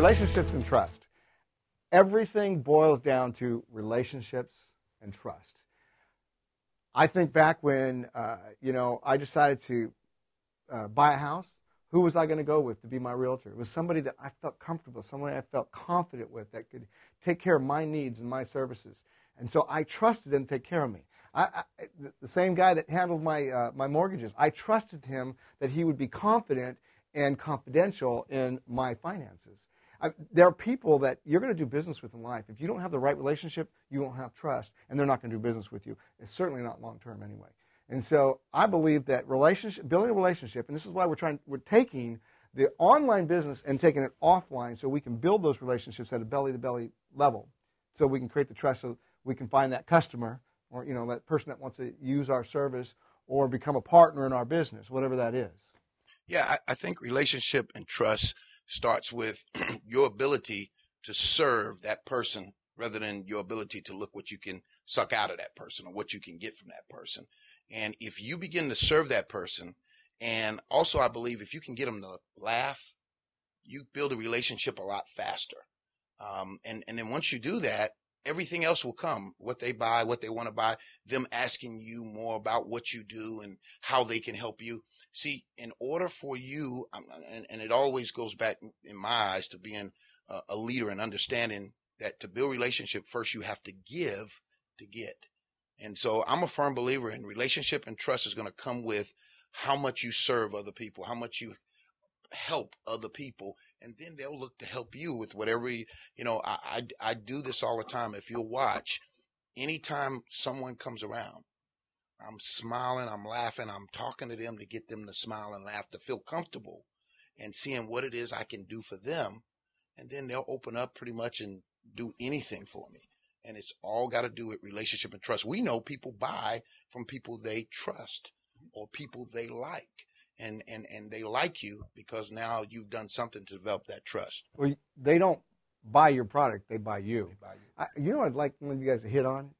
Relationships and trust. Everything boils down to relationships and trust. I think back when, I decided to buy a house. Who was I going to go with to be my realtor? It was somebody that I felt comfortable, somebody I felt confident with that could take care of my needs and my services. And so I trusted them to take care of me. The same guy that handled my mortgages, I trusted him that he would be confident and confidential in my finances. There are people that you're going to do business with in life. If you don't have the right relationship, you won't have trust, and they're not going to do business with you. It's certainly not long-term anyway. And so I believe that building a relationship, and this is why we're taking the online business and taking it offline so we can build those relationships at a belly-to-belly level, so we can create the trust so we can find that customer or that person that wants to use our service or become a partner in our business, whatever that is. Yeah, I think relationship and trust starts with your ability to serve that person rather than your ability to look what you can suck out of that person or what you can get from that person. And if you begin to serve that person, and also I believe if you can get them to laugh, you build a relationship a lot faster. And then once you do that, everything else will come. What they buy, what they want to buy, them asking you more about what you do and how they can help you. See, in order for you, and it always goes back in my eyes to being a leader and understanding that to build relationship, first you have to give to get. And so I'm a firm believer in relationship and trust is going to come with how much you serve other people, how much you help other people, and then they'll look to help you with whatever, I do this all the time. If you'll watch, anytime someone comes around, I'm smiling, I'm laughing, I'm talking to them to get them to smile and laugh, to feel comfortable and seeing what it is I can do for them. And then they'll open up pretty much and do anything for me. And it's all got to do with relationship and trust. We know people buy from people they trust or people they like. And they like you because now you've done something to develop that trust. Well, they don't buy your product, they buy you. I'd like one of you guys to hit on,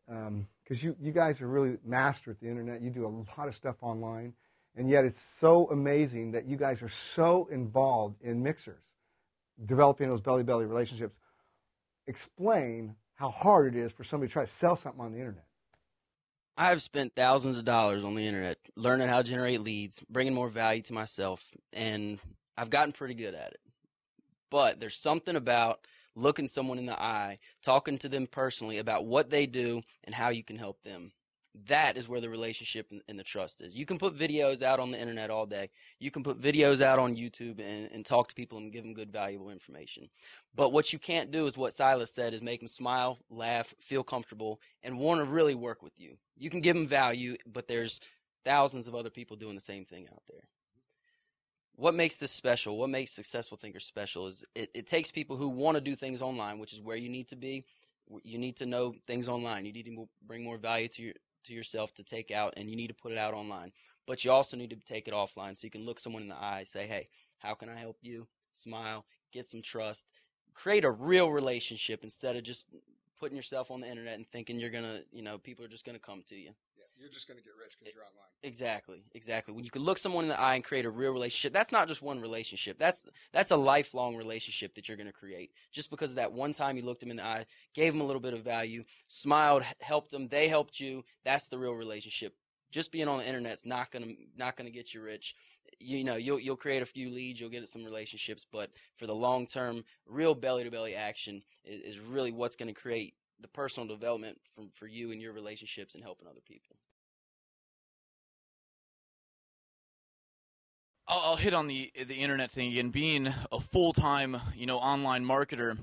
because you guys are really master at the internet. You do a lot of stuff online, and yet it's so amazing that you guys are so involved in mixers, developing those belly-to-belly relationships. Explain how hard it is for somebody to try to sell something on the internet. I've spent thousands of dollars on the internet learning how to generate leads, bringing more value to myself, and I've gotten pretty good at it. But there's something about looking someone in the eye, talking to them personally about what they do and how you can help them. That is where the relationship and the trust is. You can put videos out on the internet all day. You can put videos out on YouTube and talk to people and give them good, valuable information. But what you can't do is what Silas said, is make them smile, laugh, feel comfortable, and want to really work with you. You can give them value, but there's thousands of other people doing the same thing out there. What makes this special, what makes Successful Thinkers special is it takes people who want to do things online, which is where you need to be. You need to know things online. You need to bring more value to yourself to take out, and you need to put it out online. But you also need to take it offline so you can look someone in the eye, say, hey, how can I help you? Smile, get some trust, create a real relationship instead of just putting yourself on the internet and thinking you're going to, people are just going to come to you. Yeah, you're just going to get rich because you're online. Exactly. When you can look someone in the eye and create a real relationship, that's not just one relationship. That's a lifelong relationship that you're going to create. Just because of that one time you looked them in the eye, gave them a little bit of value, smiled, helped them, they helped you, that's the real relationship. Just being on the internet's not going to get you rich. You'll create a few leads, you'll get some relationships, but for the long term, real belly-to-belly action is really what's going to create the personal development for you and your relationships and helping other people. I'll hit on the internet thing again. Being a full-time, online marketer,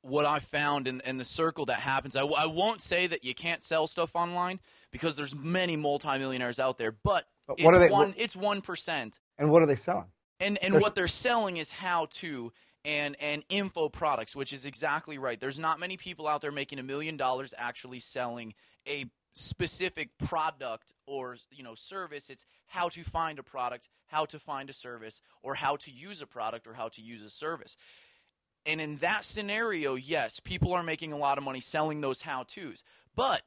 what I found in the circle that happens, I won't say that you can't sell stuff online because there's many multimillionaires out there, but it's 1%. And what are they selling? And what they're selling is how-to and info products, which is exactly right. There's not many people out there making $1 million actually selling a specific product or service. It's how to find a product, how to find a service, or how to use a product or how to use a service. And in that scenario, yes, people are making a lot of money selling those how-tos. But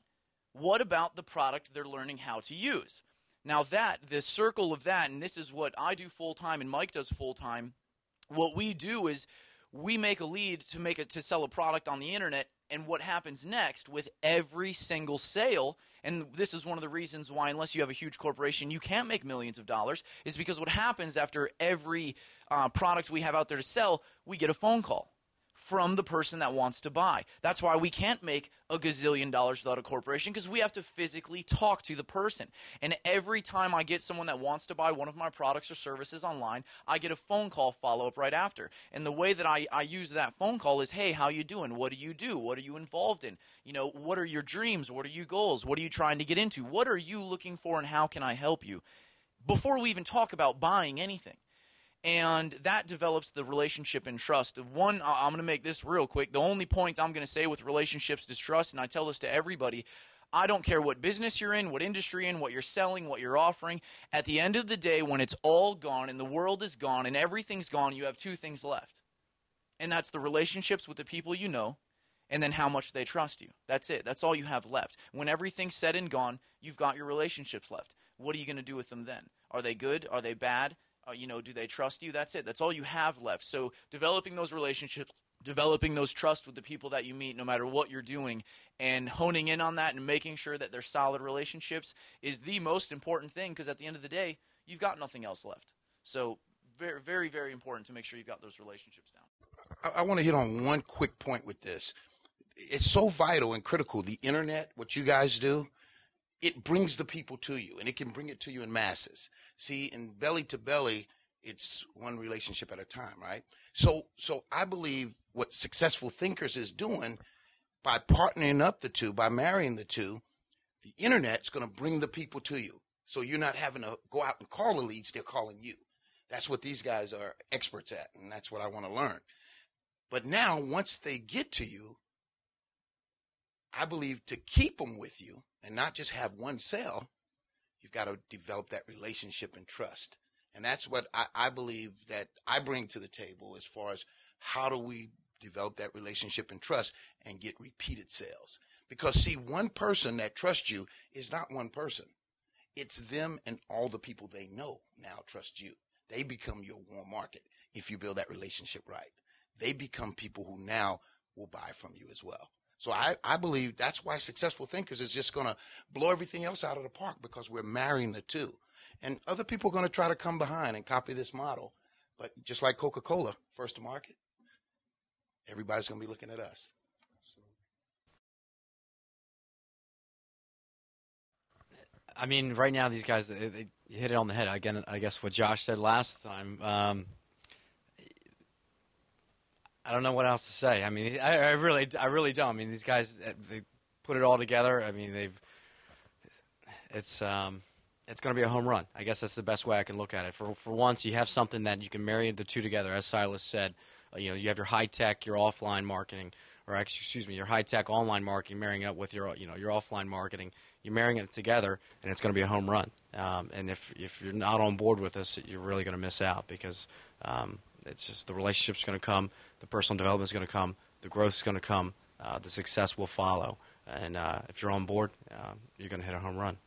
what about the product they're learning how to use? Now the circle of that, and this is what I do full-time and Mike does full-time, what we do is we make a lead to sell a product on the internet, and what happens next with every single sale, and this is one of the reasons why, unless you have a huge corporation, you can't make millions of dollars, is because what happens after every product we have out there to sell, we get a phone call from the person that wants to buy. That's why we can't make a gazillion dollars without a corporation, because we have to physically talk to the person. And every time I get someone that wants to buy one of my products or services online, I get a phone call follow-up right after. And the way that I use that phone call is, hey, how you doing? What do you do? What are you involved in? You know, what are your dreams? What are your goals? What are you trying to get into? What are you looking for, and how can I help you? Before we even talk about buying anything. And that develops the relationship and trust. One, I'm going to make this real quick. The only point I'm going to say with relationships is trust, and I tell this to everybody. I don't care what business you're in, what industry you're in, what you're selling, what you're offering. At the end of the day, when it's all gone and the world is gone and everything's gone, you have two things left. And that's the relationships with the people you know, and then how much they trust you. That's it. That's all you have left. When everything's said and gone, you've got your relationships left. What are you going to do with them then? Are they good? Are they bad? Do they trust you? That's it. That's all you have left. So developing those relationships, developing those trust with the people that you meet, no matter what you're doing, and honing in on that and making sure that they're solid relationships is the most important thing, because at the end of the day, you've got nothing else left. So very, very, very important to make sure you've got those relationships down. I want to hit on one quick point with this. It's so vital and critical. The internet, what you guys do, it brings the people to you, and it can bring it to you in masses. See, in belly to belly, it's one relationship at a time, right? So I believe what Successful Thinkers is doing by partnering up the two, by marrying the two, the internet's going to bring the people to you. So you're not having to go out and call the leads, they're calling you. That's what these guys are experts at, and that's what I want to learn. But now, once they get to you, I believe to keep them with you and not just have one sale, you've got to develop that relationship and trust. And that's what I believe that I bring to the table as far as how do we develop that relationship and trust and get repeated sales. Because, see, one person that trusts you is not one person. It's them and all the people they know now trust you. They become your warm market if you build that relationship right. They become people who now will buy from you as well. So I believe that's why Successful Thinkers is just going to blow everything else out of the park, because we're marrying the two. And other people are going to try to come behind and copy this model. But just like Coca-Cola, first to market, everybody's going to be looking at us. I mean, right now these guys, they hit it on the head. Again, I guess what Josh said last time. I don't know what else to say. I mean, I really don't. I mean, these guys, they put it all together. I mean, it's going to be a home run. I guess that's the best way I can look at it. For once, you have something that you can marry the two together. As Silas said, you have your high tech, your offline marketing, or your high tech online marketing, marrying up with your offline marketing. You're marrying it together, and it's going to be a home run. And if you're not on board with us, you're really going to miss out, because it's just the relationship's going to come, the personal development's going to come, the growth's going to come, the success will follow. And if you're on board, you're going to hit a home run.